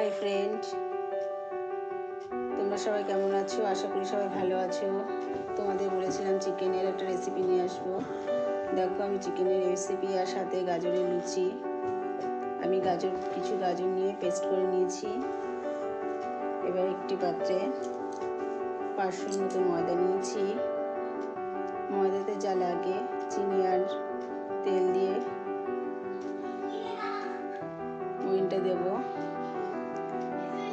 Hi friend, তোমরা সবাই কেমন আছো? আশা করি সবাই ভালো আছো। তোমাদের বলেছিলাম চিকেনের একটা রেসিপি নিয়ে আসবো। দেখো, আমি চিকেনের রেসিপি আর সাথে গাজরের লুচি। আমি কিছু গাজর নিয়ে পেস্ট করে নিয়েছি। এবার একটি পাত্রে 500 মতো ময়দা নিয়েছি। ময়দাতে যা লাগে চিনি আর তেল দিয়ে মইনটা দেবো।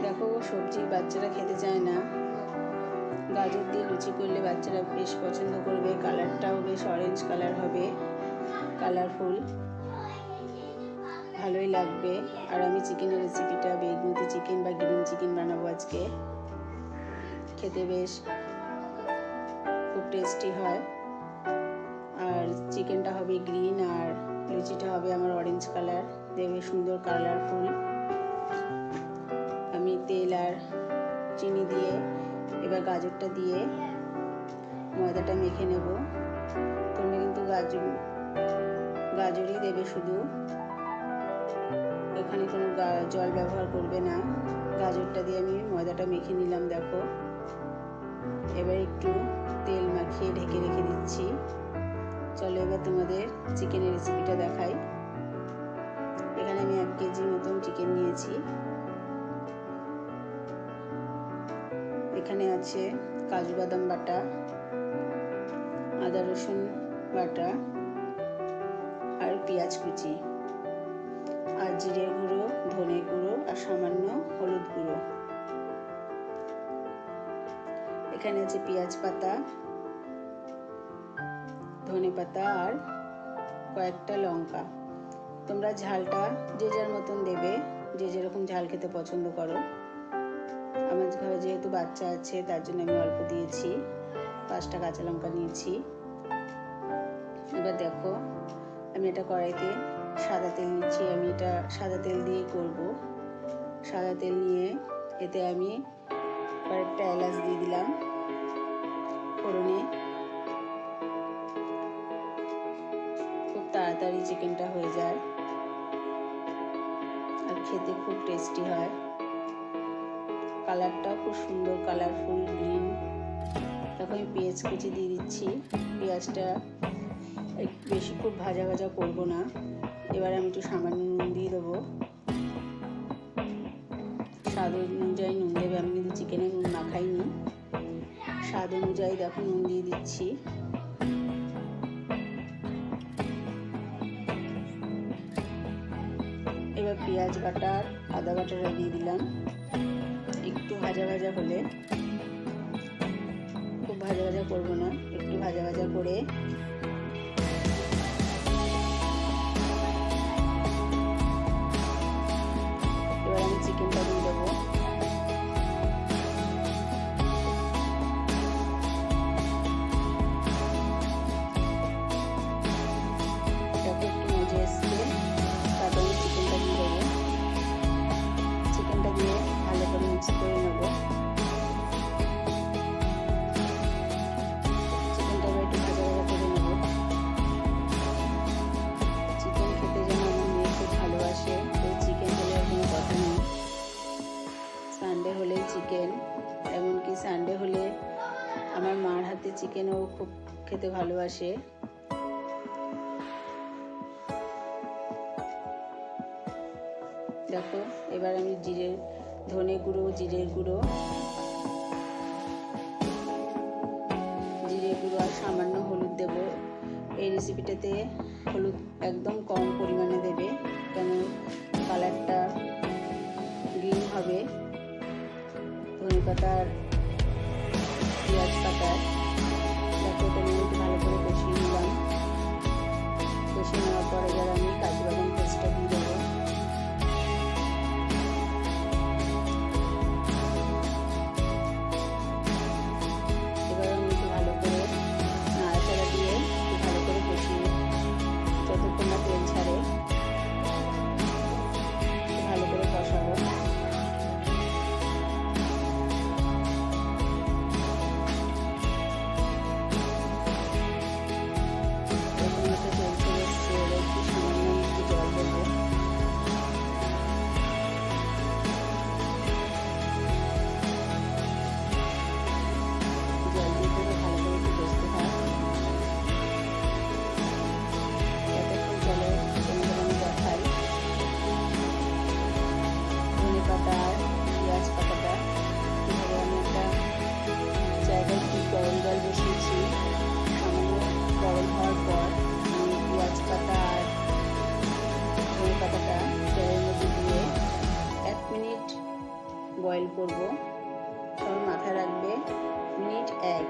দেখো, সবজি বাচ্চারা খেতে চায় না, গাজর দিয়ে লুচি করলে বাচ্চারা বেশ পছন্দ করবে। কালারটাও বেশ অরেঞ্জ কালার হবে, কালারফুল, ভালোই লাগবে। আর আমি চিকেনের রেসিপিটা বেগুনি চিকেন বা গ্রিন চিকেন বানাবো আজকে। খেতে বেশ খুব টেস্টি হয়। আর চিকেনটা হবে গ্রিন আর লুচিটা হবে আমার অরেঞ্জ কালার, দেখবে সুন্দর কালারফুল। আমি তেল আর চিনি দিয়ে এবার গাজরটা দিয়ে ময়দাটা মেখে নেব। তোমরা কিন্তু গাজরই দেবে শুধু, এখানে কোনো জল ব্যবহার করবে না। গাজরটা দিয়ে আমি ময়দাটা মেখে নিলাম। দেখো, এবার একটু তেল মাখিয়ে ঢেকে রেখে দিচ্ছি। চলো এবার তোমাদের চিকেনের রেসিপিটা দেখাই। এখানে আমি 1 কেজি মতন চিকেন নিয়েছি। এখানে আছে কাজু বাদাম বাটা, আদা রসুন বাটা আর পেঁয়াজ কুচি আর জিরের গুঁড়ো, ধনে গুঁড়ো আর সামান্য হলুদ গুঁড়ো। এখানে আছে পেঁয়াজ পাতা, ধনে পাতা আর কয়েকটা লঙ্কা। তোমরা ঝালটা যে যার মতন দেবে, যে যেরকম ঝাল খেতে পছন্দ করো। আমার ঘরে যেহেতু বাচ্চা আছে তার জন্য আমি অল্প দিয়েছি। 5টা কাঁচা লঙ্কা নিয়েছি। এবার দেখো, আমি এটা কড়াইতে সাদা তেল নিচ্ছি। আমি এটা সাদা তেল দিয়েই করব। সাদা তেল নিয়ে এতে আমি কয়েকটা এলাচ দিয়ে দিলাম ফোড়নে। খুব তাড়াতাড়ি চিকেনটা হয়ে যায় আর খেতে খুব টেস্টি হয়। কালারটাও খুব সুন্দর, কালারফুল গ্রিন। এখন আমি পেঁয়াজ কুচি দিয়ে দিচ্ছি। পেঁয়াজটা বেশি খুব ভাজা ভাজা করবো না। এবার আমি একটু সামান্য নুন দিয়ে দেবো। স্বাদ অনুযায়ী নুন দেবে। আমি কিন্তু চিকেনে নুন মাখাইনি, স্বাদ অনুযায়ী দেখো নুন দিয়ে দিচ্ছি। এবার পেঁয়াজ বাটা আর আদা বাটাটা দিয়ে দিলাম। একটু ভাজা ভাজা হলে, খুব ভাজা ভাজা করবো না, একটু ভাজা ভাজা করে এবার আমি চিকেনটা দিয়ে দেবো। যাতে একটু মজে এসছে, তারপর আমি চিকেনটা দিয়ে দেবো। চিকেনটা দিয়ে ভালো করে মিক্স করে নেবো। চিকেনটা এবার একটু ভাজা ভাজা করে নেবো। চিকেন খেতে যেন আমার মেয়ে খুব ভালোবাসে, তো চিকেন হলে আর কোনো কথা নেই। সানডে হলেই চিকেন, এমনকি সানডে হলে আমার মার হাতে চিকেনও খুব খেতে ভালোবাসে। দেখো, এবার আমি ধনে গুঁড়ো, জিরের গুঁড়ো আর সামান্য হলুদ দেব। এই রেসিপিটাতে হলুদ একদম কম পরিমাণে দেবে, কেন কালারটা গ্রিন হবে। ধনে পাতা আর পেঁয়াজ পাতা, দেখো এটা আমি একটু ভালো করে কষিয়ে নিলাম। কষিয়ে নেওয়ার পরে এবার আমি কাজু বাদাম পেস্টটা দিয়ে দেবো। এবার আমি একটু ভালো করে নাড়াচাড়া দিয়ে একটু ভালো করে কষিয়ে যতক্ষণ না তেল ছাড়ে ভালো করে কষাবো। করব, সব মাথায় রাখবে। মিনিট 1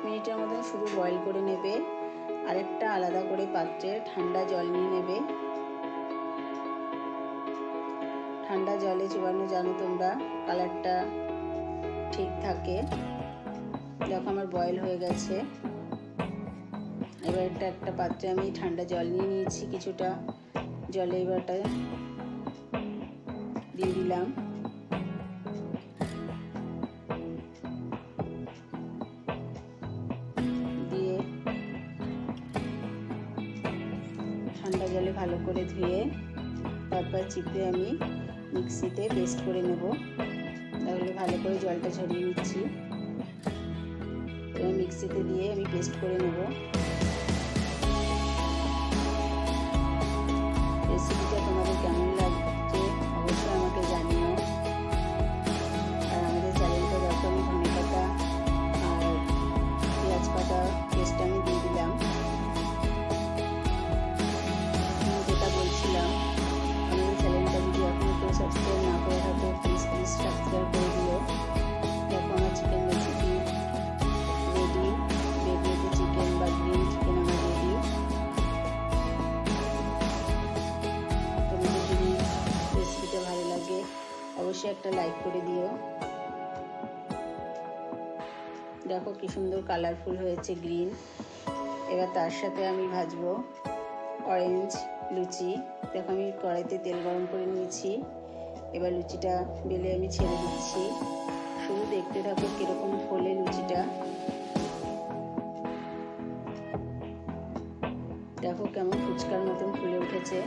মিনিটের মতন শুধু বয়েল করে নেবে। আরেকটা আলাদা করে পাত্রে ঠান্ডা জল নিয়ে নেবে। ঠান্ডা জলে চুবানো জানো তোমরা কালারটা ঠিক থাকে। দেখো আমার বয়েল হয়ে গেছে। এবার এটা একটা পাত্রে আমি ঠান্ডা জল নিয়ে নিয়েছি, কিছুটা জলে এবারটা দিয়ে দিলাম। দিয়ে ঠান্ডা জলে ভালো করে ধুয়ে তারপর চিপে আমি মিক্সিতে পেস্ট করে নেব। তাহলে ভালো করে জলটা ঝরিয়ে নিচ্ছি। এবার মিক্সিতে দিয়ে আমি পেস্ট করে নেব। রেসিপিটা তোমাদের কেমন লাগছে অবশ্যই আমাকে জানিও। আর আমাদের চ্যানেলটা দেখো, আমি ধনেপাতা আর পেঁয়াজ পাতা পেস্ট আমি দিয়ে দিলাম। যেটা বলছিলাম, আমাদের চ্যানেলটা যদি এখন কেউ সাবস্ক্রাইব না করে থাকো প্লিজ সাবস্ক্রাইব করে দিও। দেখো আমার চিকেন রেসিপি রেডি। রেডিতে চিকেন বা গ্রিন চিকেন আমার রেডি। তোমাদের যদি রেসিপিটা ভালো লাগে অবশ্যই একটা লাইক করে দিও। দেখো কি সুন্দর কালারফুল হয়েছে গ্রিন। এবার তার সাথে আমি ভাজবো অরেঞ্জ লুচি। দেখো আমি কড়াইতে তেল গরম করে নিয়েছি। এবার লুচিটা বেলে আমি ছেড়ে দিচ্ছি। শুধু দেখতে থাকো কিরকম ফোলে লুচিটা। দেখো কেমন ফুচকার মতন ফুলে উঠেছে।